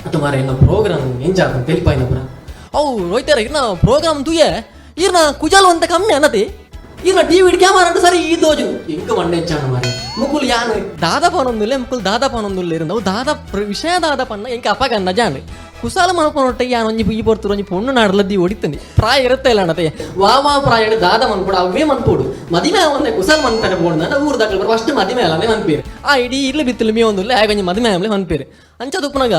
ಅದು ಮಾರ ಇನ್ನು ಪ್ರೋಗ್ರಾಮ್ ಎಂಜಾಗ ತೆಲಿಪಾಯಿನ ಪುರ ಅವು ರೋಯ್ತಾರ ಇರ್ನ ಪ್ರೋಗ್ರಾಮ್ ತೂಯೆ ಇರ್ನ ಕುಜಾಲು ಅಂತ ಕಮ್ಮಿ ಅನ್ನತಿ ಇರ್ನ ಟಿವಿ ಕ್ಯಾಮರಾ ಅಂತ ಸರಿ ಈ ದೋಜು ಇಂಕ ಮಂಡೆ ಎಂಚಾಣ ಮಾರಿ ಮುಕುಲ್ ಯಾನು ದಾದಾಪನೊಂದುಲ್ಲೆ ಮುಕುಲ್ ದಾದಾಪನೊಂದುಲ್ಲೆ ಇರಂದವು ದಾದಾ ವಿಷಯ ದಾದಾಪನ್ನ ಇಂಕ ಅಪಗನ್ನ ಜಾಣೆ ಕುಸಾಲ ಮನಪನೊಟ್ಟಿಗೆ ಯಾನು ಒಂಜಿ ಈ ಬರ್ತಾರೆ ಒಂಜಿ ಪೊಣ್ಣು ನಾಡಲದ್ದಿ ಹೊಡಿತಾನೆ ಪ್ರಾಯ ಇರುತ್ತೆ ಇಲ್ಲ ಅಣ್ಣತೆ ವಾ ಪ್ರಾಯ ದಾದ ಮನ್ಪೋಡು ಅವೇ ಮನ್ಪೋಡು ಮದಿಮೆ ಒಂದೇ ಕುಸಾಲ ಮನ್ಪೇರೆ ಬೋಡ್ನ ಊರು ದಾಖಲೆ ಫಸ್ಟ್ ಮದಿಮೆ ಅಲ್ಲೇ ಮನ್ಪೇರು ಆ ಇಡೀ ಇರ್ಲಿ ಬಿತ್ತಲು ಮೇ ಒಂದುಲ್ಲ ಹೇಗೊಂಜಿ ಮದಿಮೆ ಆಮೇಲೆ ಮನ್ಪೇರು ಅಂಚದು ಉಪ್ಪನಾಗ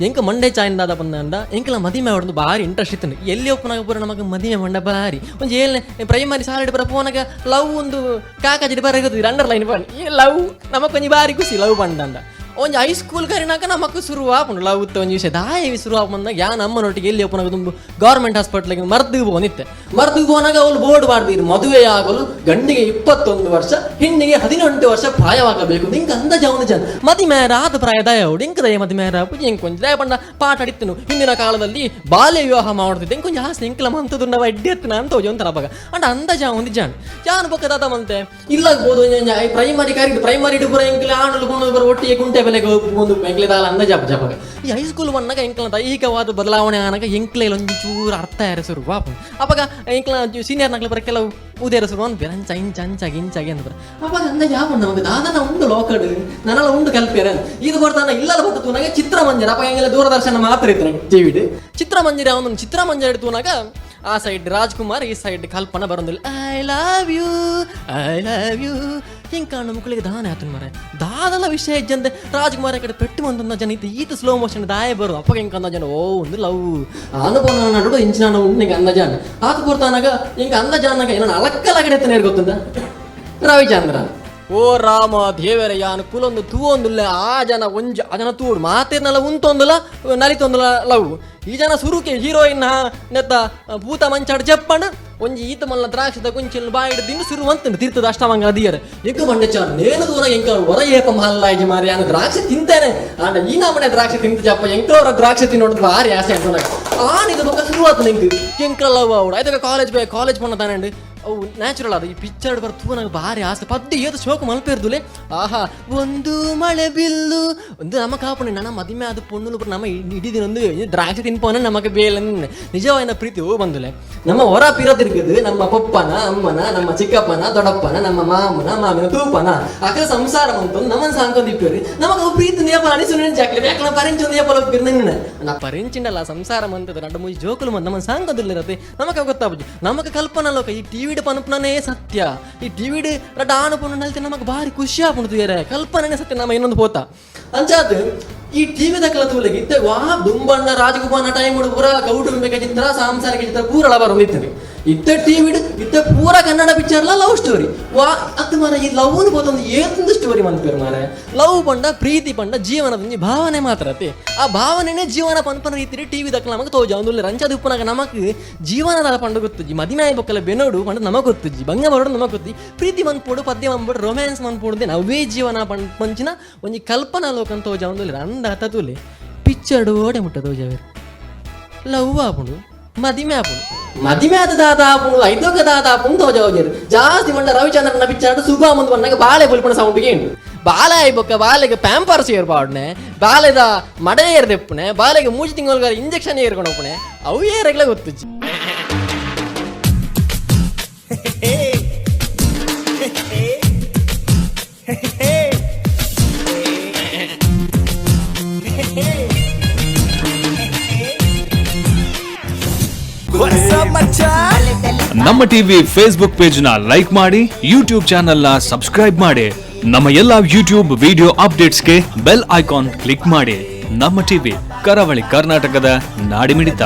ಎಂಕ ಮಂಡೆ ಚಾಯಿನ ದಾದ ಪಂದ ಅಂದ ಎಂಕಲ ಮದಿಮೆ ಹೊಡೆದು ಭಾರಿ ಇಂಟ್ರೆಸ್ಟ್ ಇತ್ತು ಎಲ್ಲಿ ಒಪ್ಪನಾಗ ಪೂರ ನಮಗೆ ಮದಿಮೆ ಮಂಡ ಭಾರಿ ಒಂಜಿ ಏಳನೇ ಪ್ರೈಮರಿ ಸಾಲಿಡ್ ಬರ ಫೋನಾಗ ಲವ್ ಒಂದು ಕಾಕಾಜಿಡಿ ಬರಗದು ಅಂಡರ್ಲೈನ್ ಬನ್ ಈ ಲವ್ ನಮಕೊಂಜಿ ಭಾರಿ ಖುಷಿ ಲವ್ ಬಂದ ಅಂದ ಒಂಜಿ ಹೈಸ್ಕೂಲ್ ಕರಿನಾಕ ನಮಕ್ ಶುರು ಆಪುಂಡು ಲವ್ ಒಂಜಿ ವಿಷಯ ದಾಯಿ ಶುರು ಆಪಂದಾಗ ಯಾ ನಮ್ಮನೊಟ್ಟಿಗೆ ಎಲ್ಲಿ ಒಪ್ಪನಾಗ ತುಂಬ ಗೌರ್ಮೆಂಟ್ ಹಾಸ್ಪಿಟ್ಲಿಗೆ ಮರ್ದಿಗೆ ಹೋನಿತ್ತೆ ಮರ್ದಿಗೆ ಹೋನಾಗ ಅವಳು ಬೋರ್ಡ್ ಮಾಡ್ದಿರು ಮದುವೆ ಆಗಲು ಗಂಡಿಗೆ 21 ವರ್ಷ ಹೆಣ್ಣಿಗೆ 18 ವರ್ಷ ಪ್ರಾಯವಾಗಬೇಕು ನಿಂಗೆ ಅಂದಾಜ ಒಂದು ಜನ ಮದಿಮೇರ ಆದ ಪ್ರಾಯದಾಯ ಅವಳು ಇಂಕದಯ ಮದಿಮೇರ ಪೂಜೆ ಕೊಂಚ ದಯ ಪಂಡ ಪಾಠ ಅಡಿತ್ತನು ಹಿಂದಿನ ಕಾಲದಲ್ಲಿ ಬಾಲ್ಯ ವಿವಾಹ ಮಾಡ್ತಿದ್ದೆ ಕೊಂಚ ಹಾಸ್ತಿ ಇಂಕಲ ಮಂತದು ನಾವು ಅಡ್ಡಿ ಎತ್ತನ ಅಂತ ಒಂಥರ ಬಗ ಅಂಡ ಅಂದಾಜ ಒಂದು ಜನ ಯಾನು ಪಕ್ಕ ದಾದ ಮಂತೆ ಇಲ್ಲಾಗ್ಬೋದು ಪ್ರೈಮರಿ ಪೂರ ಇಂಕಲ ಆಣಲು ಕೊಂಡು ಒಟ್ಟಿಗೆ ಕುಂಟೆ ಬೆಲೆಗೆ ಒಂದು ಎಂಕ್ಲೆದಾಲ ಅಂದ ಜಪಗ ಈ ಹೈಸ್ಕೂಲ್ ಬಂದಾಗ ಎಂಕ್ಲ ದೈಹಿಕವಾದ ಬದಲಾವಣೆ ಆನಾಗ ಎಂಕ್ಲೆಲ್ ಒಂದು ಚೂರು ಅರ್ಥ ಶುರು ಪಾಪ ಅವಾಗ ಎಂಕ್ಲ ಸೀನಿಯರ್ ನಕ್ಲೆ ಬರ ಕೆಲವು ಉದೇರ ಶುರು ಅಂದ್ಬೇರೆ ಅಂಚ ಇಂಚಾಗಿ ಅಂದ್ರ ಅವಾಗ ಅಂದ ಯಾವ ನಮಗೆ ದಾದನ ಉಂಡು ಲೋಕಡ್ ನನ್ನೆಲ್ಲ ಉಂಡು ಕಲ್ಪೇರ ಇದು ಬರ್ತಾನ ಇಲ್ಲದ ಬರ್ತತು ನನಗೆ ಚಿತ್ರಮಂಜರ ಅಪ್ಪ ಹೆಂಗೆಲ್ಲ ದೂರದರ್ಶನ ಮಾತ್ರ ಇತ್ತು ನನಗೆ ಟಿವಿಡ್ ಚಿತ್ರಮಂಜರ ಅವನೊಂದು ಚಿತ್ರಮಂಜರ ಇಡ್ತುನಾಗ ಆ ಸೈಡ್ ರಾಜ್ಕುಮಾರ್ ಈ ಸೈಡ್ ಕಲ್ಪನಾ ಬರೋದಿಲ್ಲ ಐ ಲವ್ ಯು ಹಿಂಗೆ ಕಾಣು ಮಕ್ಕಳಿಗೆ ದಾನ ಆತನ ಮರ ದಾದಲ ವಿಷಯ ಇಜ್ಜಂತೆ ರಾಜ್ಕುಮಾರ್ ಕಡೆ ಪೆಟ್ಟು ಬಂದ ಜನ ಈತ ಸ್ಲೋ ಮೋಷನ್ ದಾಯ ಬರು ಅಪ್ಪ ಹೆಂಗೆ ಅಂದ ಜನ ಓ ಒಂದು ಲವ್ ಅನುಭವ ನಡು ಇಂಚಿನ ಉಂಡಿಗೆ ಅಂದ ಜಾನ ಆತ ಬರ್ತಾನಾಗ ಹಿಂಗೆ ಅಂದ ಜಾನಾಗ ಏನೋ ಅಲಕ್ಕಲ ಕಡೆ ಎತ್ತನೇ ಗೊತ್ತಂದ ರವಿಚಂದ್ರ ಓ ರಾಮ ದೇವರ ಯಾನು ಕುಲೊಂದು ತೂವೊಂದುಲ್ಲ ಆ ಜನ ಒಂಜ ಆ ಜನ ತೂಡು ಮಾತೇರ್ನೆಲ್ಲ ಉಂತೊಂದುಲ ನಲಿತೊಂದುಲ ಲವ್ ಈ ಜನ ಸುರುಕೆ ಹೀರೋಯಿನ್ ನೆತ್ತ ಭೂತ ಮಂಚಾಡ್ ಜಪ್ಪಂಡು ಒಂಜಿ ಈತ ಮಲ್ಲ ದ್ರಾಕ್ಷದ ಕುಂಚಿಲ್ ಬಾಯಿಡ್ ದಿನ ಶುರು ಅಂತಂಡು ತೀರ್ಥದ ಅಷ್ಟಮಂಗ ಅದಿಯರೆ ಎಂಕ ಮಂಡೆ ಚಾರ್ ನೇನು ದೂರ ಎಂಕ ಹೊರ ಏಪ ಮಹಲ್ಲಾಯ್ಜಿ ಮಾರಿ ನಾನು ದ್ರಾಕ್ಷಿ ತಿಂತೇನೆ ಆಂಡ ಈ ನಮ್ಮನೆ ದ್ರಾಕ್ಷಿ ತಿಂತ ಜಪ್ಪ ಎಂಕವರ ದ್ರಾಕ್ಷಿ ತಿನ್ನೋದು ಭಾರಿ ಆಸೆ ಅಂತ ಆನಿದ ಬೊಕ್ಕ ಶುರುವಾತ ನಿಂಗೆ ಎಂಕ ಲವ್ ಅವಡು ಆಯ್ತಾಗ ಕಾಲೇಜ್ ಪಣ್ಣ ತಾನೆ ಅವು ನ್ಯಾಚುರಲ್ ಅದು ಈ ಪಿಕ್ಚರ್ ಬರ್ತು ನಂಗೆ ಭಾರಿ ಆಸೆ ಪದ್ದು ಏದು ಶೋಕ ಮಲ್ಪೇರ್ದುಲೆ ಆಹಾ ಒಂದು ಮಳೆ ಬಿಲ್ಲು ಒಂದು ನಮ್ಮ ಕಾಪಣೆ ನನ್ನ ಮದಿಮೆ ಅದು ಪೊಣ್ಣು ನಮ್ಮ ಇಡೀ ದಿನ ಒಂದು ದ್ರಾಕ್ಷಿ ತಿನ್ಪೋನ ನಮಗೆ ಬೇಲ ನಿಜವಾದ ಪ್ರೀತಿ ಓ ಬಂದುಲೆ ನಮ್ಮ ಹೊರ ಪಿರತಿರ್ಗದು ನಮ್ಮ ಪಪ್ಪನ ಅಮ್ಮನ ನಮ್ಮ ಚಿಕ್ಕಪ್ಪನ ದೊಡ್ಡಪ್ಪನ ನಮ್ಮ ಮಾಮಿನ ತೂಪನ ಆಕಳ ಸಂಸಾರ ಅಂತ ನಮ್ಮನ್ನು ಸಾಂಕೊಂಡಿಪ್ಪೇರಿ ನಮಗೆ ಪ್ರೀತಿ ನೇಪಾಳ ಅನಿಸು ಜಾಕ್ಲೆ ಯಾಕಲ ಪರಿಂಚು ನೇಪಾಳ ಹೋಗ್ಬಿರ್ ನಾ ಪರಿಂಚಿಂಡಲ್ಲ ಸಂಸಾರ ಮಂತದ ನಡ ಮುಜಿ ಜೋಕುಲು ಮಂದ ನಮ್ಮನ್ನು ಸಾಂಕೋದಿಲ್ಲಿರತ್ತೆ ನಮಗೆ ಗೊತ್ತಾಗ್ಬೋದು ನಮಗೆ ಕಲ್ಪನಾ ಲೋಕ ಈ ಟಿವಿ ಪನಪನೇ ಸತ್ಯ ಈ ಟಿವಿಡ್ ಡಾನು ಪುಣ್ಣ ನಲ್ತೆ ನಮಗೆ ಭಾರಿ ಖುಷಿ ಆಗ್ಬಿಡ್ತಿದ್ದಾರೆ ಕಲ್ಪನೆ ಸತ್ಯ ನಮ್ಮ ಇನ್ನೊಂದು ಹೋತ ಅಂಚಾದ ಈ ಟಿವಿದ ಕಲತುಲಿಗೆ ಇತ್ತ ವಾ ದುಂಬಣ್ಣ ರಾಜಕುಮಾರ ಟೈಮ್ ಪೂರ ಕೌಟುಂಬಿಕ ಚಿತ್ರ ಸಾಂಸಾರಿಕ ಚಿತ್ರ ಪೂರ ಬರೋದಿತ್ತು ಇತ್ತ ಟಿವಿಡ್ ಇತ್ತ ಪೂರ ಕನ್ನಡ ಪಿಕ್ಚರ್ಲ ಲವ್ ಸ್ಟೋರಿ ವಾ ಅದು ಮಾರ ಈ ಲವ್ ಹೋದೊಂದು ಏನೊಂದು ಸ್ಟೋರಿ ಮಂತ್ಪೇರು ಮಾರ ಲವ್ ಪಂಡ ಪ್ರೀತಿ ಪಂಡ ಜೀವನದ ಭಾವನೆ ಮಾತ್ರತೆ ಆ ಭಾವನೆನೇ ಜೀವನ ಪನ್ಪನ ರೀತಿ ಟಿವಿ ದಕ್ಕ ನಮಗೆ ತೋಜ ಒಂದು ರಂಚದ ಉಪ್ಪನಾಗ ನಮಗೆ ಜೀವನದ ಪಂಡ ಗೊತ್ತಜ್ಜಿ ಮದಿಮೆ ಬೊಕ್ಕಲ್ಲ ಬೆನ್ನೋಡು ಪಂಡ ನಮಗೆ ಗೊತ್ತಜ್ಜಿ ಬಂಗ ಬರೋಡು ನಮಗೆ ಗೊತ್ತಿ ಪ್ರೀತಿ ಮನ್ಪೋಡು ಪದ್ಯ ಮನ್ಪೋಡು ರೊಮ್ಯಾನ್ಸ್ ಮನ್ಪೋಡು ಅವೇ ಜೀವನ ಪಂಚಿನ ಒಂಜಿ ಕಲ್ಪನಾ ಲೋಕನ್ ತೋಜ ಒಂದು ಅಂದ ತತುಲೆ ಪಿಕ್ಚರ್ಡು ಓಡೆ ಮುಟ್ಟ ತೋಜವೇರು ಲವ್ ಆಪುಂಡು ಮದಿಮೆ ಆಪುಂಡು ಮದಿಮೆ ಆದ ದಾದ ಆಪುಂಡು ಐದೋಗ ದಾದ ಆಪುಂಡು ತೋಜ ಹೋಗ್ಯಾರು ಜಾಸ್ತಿ ಮಂಡ ರವಿಚಂದ್ರನ ಪಿಕ್ಚರ್ಡು ಸುಗಾ ಮುಂದೆ ಬಂದಾಗ ಬಾಳೆ ಬಲ್ಪಣ ಸೌಂಡಿಗೆ ಉಂಟು ಬಾಲೆ ಆಯ್ಬೊಕ್ಕ ಬಾಲೆಗೆ ಪ್ಯಾಂಪರ್ಸ್ ಏರ್ಪಾಡ್ನೆ ಬಾಲೆದ ಮಡ ಏರ್ದೆಪ್ಪನೆ ಬಾಲೆಗೆ 3 ತಿಂಗಳ ಇಂಜೆಕ್ಷನ್ ಏರ್ಕೊಂಡು ಹೋಗ್ಪಣೆ ಅವು ಏರಗ್ಲೇ ಗೊತ್ತಜ್ಜಿ ನಮ್ಮ ಟಿವಿ ಫೇಸ್ಬುಕ್ ಪೇಜ್ ನ ಲೈಕ್ ಮಾಡಿ, ಯೂಟ್ಯೂಬ್ ಚಾನೆಲ್ ನ ಸಬ್ಸ್ಕ್ರೈಬ್ ಮಾಡಿ, ನಮ್ಮ ಎಲ್ಲಾ ಯೂಟ್ಯೂಬ್ ವಿಡಿಯೋ ಅಪ್ಡೇಟ್ಸ್ಗೆ ಬೆಲ್ ಐಕಾನ್ ಕ್ಲಿಕ್ ಮಾಡಿ. ನಮ್ಮ ಟಿವಿ ಕರಾವಳಿ ಕರ್ನಾಟಕದ ನಾಡಿಮಿಡಿತ.